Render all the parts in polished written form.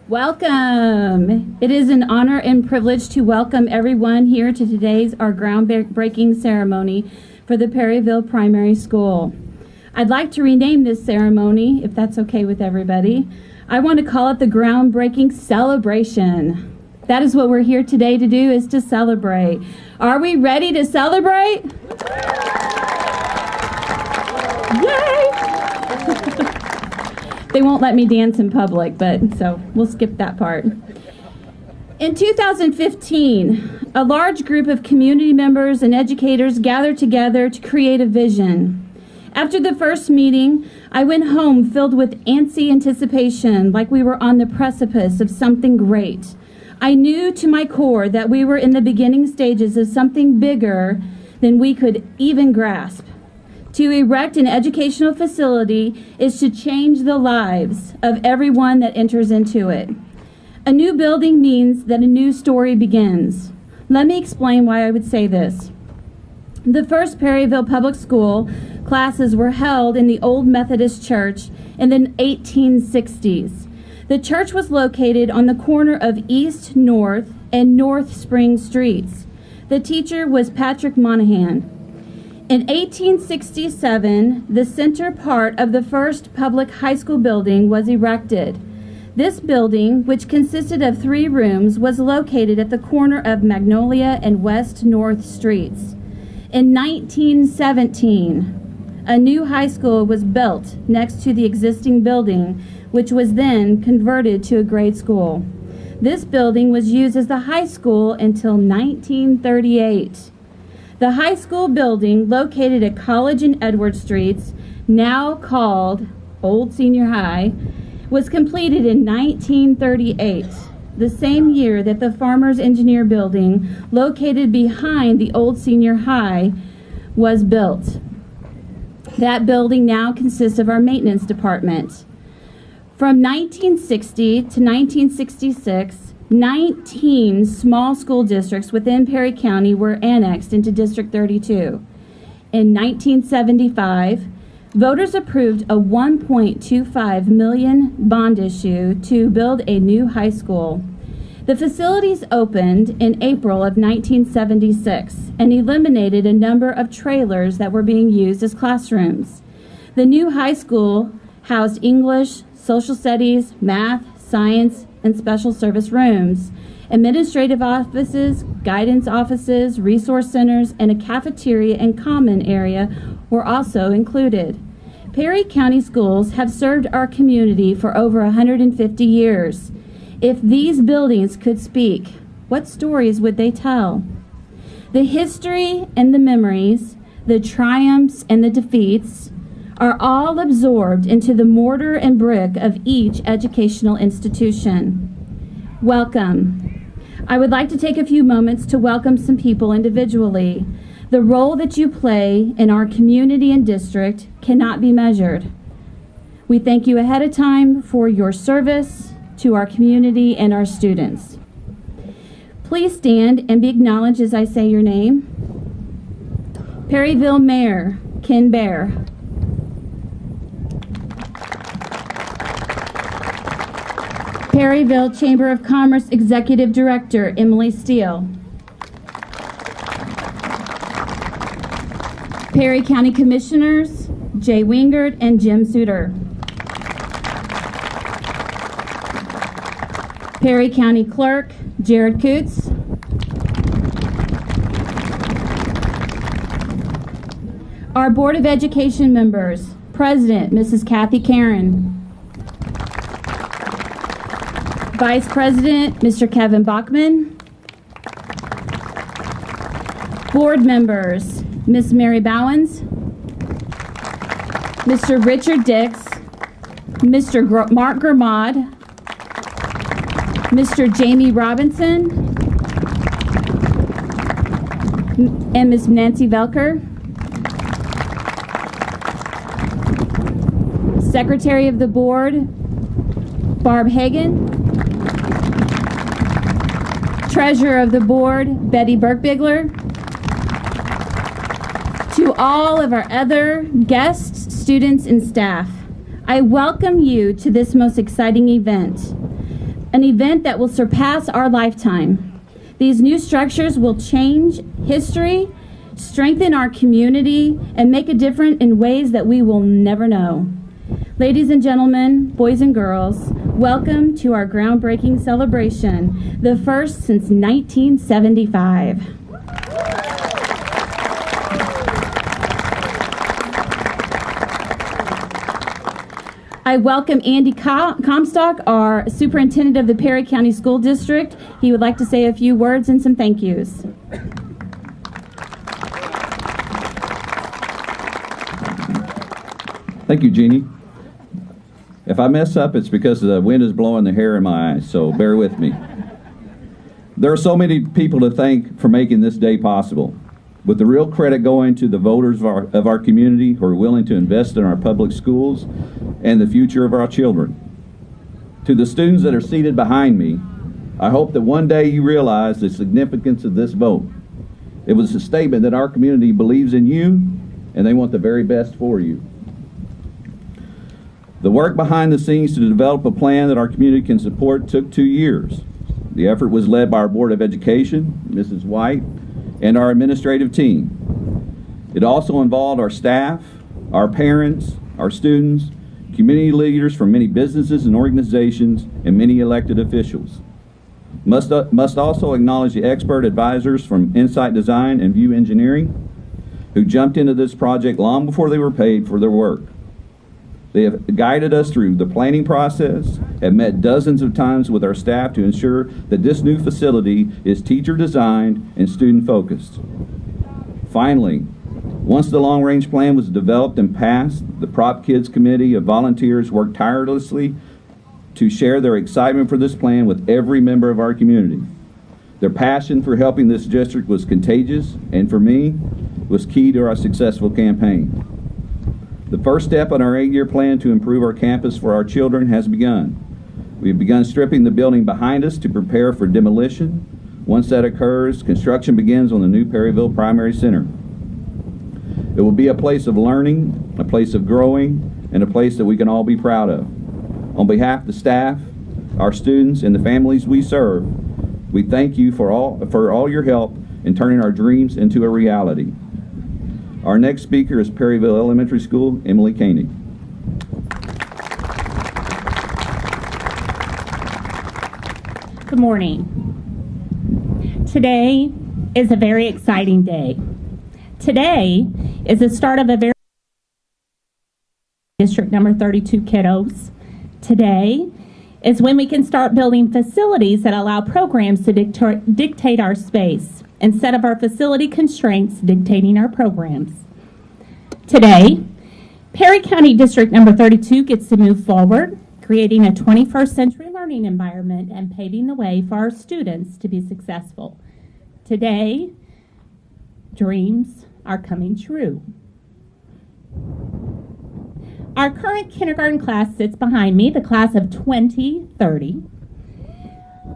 Welcome. It is an honor and privilege to welcome everyone here to today's our groundbreaking ceremony for the Perryville Primary School. I'd like to rename this ceremony, if that's okay with everybody. I want to call it the groundbreaking celebration. That is what we're here today to do, is to celebrate. Are we ready to celebrate? Yay! They won't let me dance in public, but so we'll skip that part. In 2015, a large group of community members and educators gathered together to create a vision. After the first meeting, I went home filled with antsy anticipation, like we were on the precipice of something great. I knew to my core that we were in the beginning stages of something bigger than we could even grasp. To erect an educational facility is to change the lives of everyone that enters into it. A new building means that a new story begins. Let me explain why I would say this. The first Perryville Public School classes were held in the Old Methodist Church in the 1860s. The church was located on the corner of East North and North Spring Streets. The teacher was Patrick Monahan. In 1867, the center part of the first public high school building was erected. This building, which consisted of 3 rooms, was located at the corner of Magnolia and West North Streets. In 1917, a new high school was built next to the existing building, which was then converted to a grade school. This building was used as the high school until 1938. The high school building, located at College and Edward Streets, now called Old Senior High, was completed in 1938, the same year that the Farmers Engineer Building, located behind the Old Senior High, was built. That building now consists of our maintenance department. From 1960 to 1966, 19 small school districts within Perry County were annexed into District 32. In 1975, voters approved a $1.25 million bond issue to build a new high school. The facilities opened in April of 1976 and eliminated a number of trailers that were being used as classrooms. The new high school housed English, social studies, math, science, and special service rooms. Administrative offices, guidance offices, resource centers, and a cafeteria and common area were also included. Perry County Schools have served our community for over 150 years. If these buildings could speak, what stories would they tell? The history and the memories, the triumphs and the defeats, are all absorbed into the mortar and brick of each educational institution. Welcome. I would like to take a few moments to welcome some people individually. The role that you play in our community and district cannot be measured. We thank you ahead of time for your service to our community and our students. Please stand and be acknowledged as I say your name. Perryville Mayor Ken Bear. Perryville Chamber of Commerce Executive Director Emily Steele. Perry County Commissioners Jay Wingert and Jim Suter. Perry County Clerk Jared Coots. Our Board of Education members, President Mrs. Kathy Karen. Vice President, Mr. Kevin Bachman. Board members, Ms. Mary Bowens, Mr. Richard Dix, Mr. Mark Gramad, Mr. Jamie Robinson, and Ms. Nancy Velker. Secretary of the Board, Barb Hagan. Treasurer of the Board, Betty Burkbigler. To all of our other guests, students, and staff, I welcome you to this most exciting event. an event that will surpass our lifetime. These new structures will change history, strengthen our community, and make a difference in ways that we will never know. Ladies and gentlemen, boys and girls, welcome to our groundbreaking celebration, the first since 1975. I welcome Andy Comstock, our superintendent of the Perry County School District. He would like to say a few words and some thank yous. Thank you, Jeannie. If I mess up, it's because the wind is blowing the hair in my eyes, so bear with me. There are so many people to thank for making this day possible, with the real credit going to the voters of our community who are willing to invest in our public schools and the future of our children. To the students that are seated behind me, I hope that one day you realize the significance of this vote. It was a statement that our community believes in you and they want the very best for you. The work behind the scenes to develop a plan that our community can support took 2 years. The effort was led by our Board of Education, Mrs. White, and our administrative team. It also involved our staff, our parents, our students, community leaders from many businesses and organizations, and many elected officials. Must also acknowledge the expert advisors from Insight Design and View Engineering who jumped into this project long before they were paid for their work. They have guided us through the planning process, have met dozens of times with our staff to ensure that this new facility is teacher designed and student focused. Finally, once the long-range plan was developed and passed, the Prop Kids Committee of volunteers worked tirelessly to share their excitement for this plan with every member of our community. Their passion for helping this district was contagious, and for me, was key to our successful campaign. The first step on our 8-year plan to improve our campus for our children has begun. We have begun stripping the building behind us to prepare for demolition. Once that occurs, construction begins on the new Perryville Primary Center. It will be a place of learning, a place of growing, and a place that we can all be proud of. On behalf of the staff, our students, and the families we serve, we thank you for all your help in turning our dreams into a reality. Our next speaker is Perryville Elementary School, Emily Koenig. Good morning. Today is a very exciting day. Today is the start of a very District number 32 kiddos. Today is when we can start building facilities that allow programs to dictate our space instead of our facility constraints dictating our programs. Today, Perry County District number 32 gets to move forward, creating a 21st century learning environment and paving the way for our students to be successful. Today, dreams are coming true. Our current kindergarten class sits behind me, the class of 2030.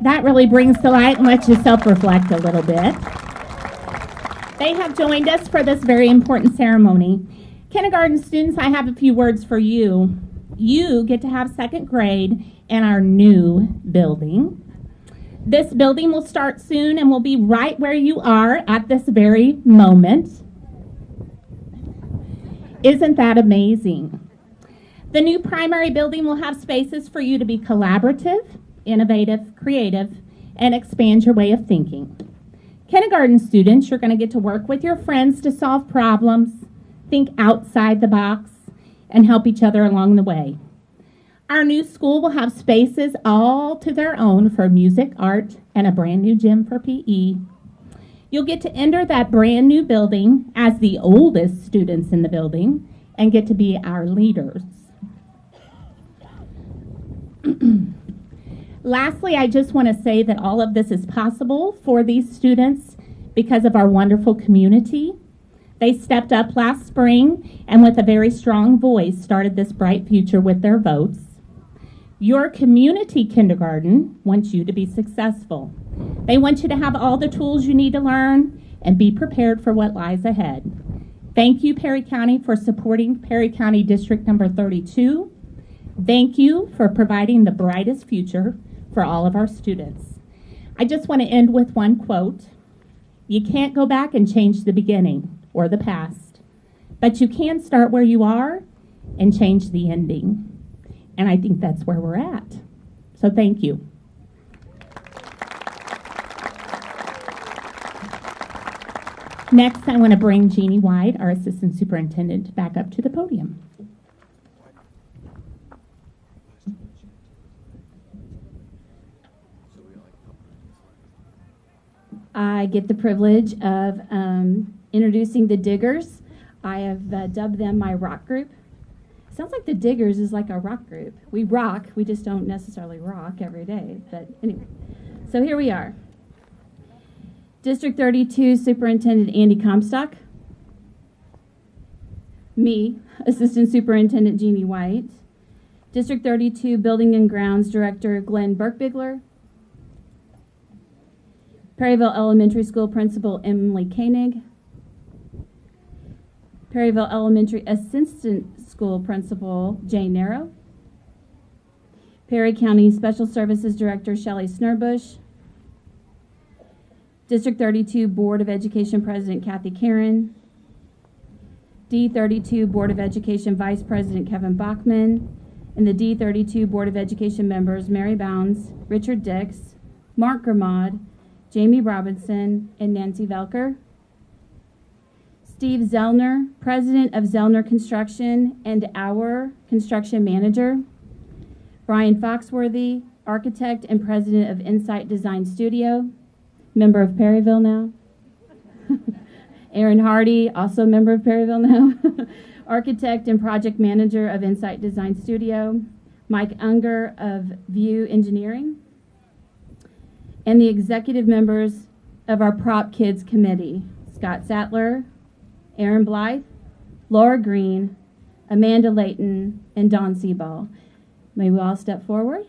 That really brings to light and lets you self-reflect a little bit. They have joined us for this very important ceremony. Kindergarten students, I have a few words for you. You get to have second grade in our new building. This building will start soon and will be right where you are at this very moment. Isn't that amazing? The new primary building will have spaces for you to be collaborative, innovative, creative, and expand your way of thinking. Kindergarten students, you're going to get to work with your friends to solve problems, think outside the box, and help each other along the way. Our new school will have spaces all to their own for music, art, and a brand new gym for PE. You'll get to enter that brand new building as the oldest students in the building and get to be our leaders. Lastly, I just want to say that all of this is possible for these students because of our wonderful community. They stepped up last spring and with a very strong voice started this bright future with their votes. Your community kindergarten wants you to be successful. They want you to have all the tools you need to learn and be prepared for what lies ahead. Thank you, Perry County, for supporting Perry County District number 32. Thank you for providing the brightest future for all of our students. I just want to end with one quote. You can't go back and change the beginning or the past, but you can start where you are and change the ending. And I think that's where we're at. So thank you. Next, I want to bring Jeannie White, our Assistant Superintendent, back up to the podium. I get the privilege of introducing the Diggers. I have dubbed them my rock group. Sounds like the Diggers is like a rock group. We rock, we just don't necessarily rock every day. But anyway, so here we are. District 32 Superintendent Andy Comstock. Me, Assistant Superintendent Jeannie White. District 32 Building and Grounds Director Glenn Burkbigler. Perryville Elementary School Principal Emily Koenig. Perryville Elementary Assistant School Principal Jay Narrow. Perry County Special Services Director Shelley Snurbush. District 32 Board of Education President Kathy Karen. D32 Board of Education Vice President Kevin Bachman. And the D32 Board of Education members Mary Bounds, Richard Dix, Mark Gramad, Jamie Robinson, and Nancy Velker. Steve Zellner, President of Zellner Construction and our Construction Manager. Brian Foxworthy, Architect and President of Insight Design Studio, member of Perryville now. Aaron Hardy, also member of Perryville now. Architect and Project Manager of Insight Design Studio. Mike Unger of View Engineering. And the executive members of our Prop Kids Committee, Scott Sattler, Aaron Blythe, Laura Green, Amanda Layton, and Dawn Seaball. May we all step forward?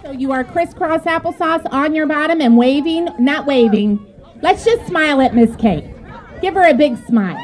So you are crisscross applesauce on your bottom and waving, not waving. Let's just smile at Miss Kate. Give her a big smile.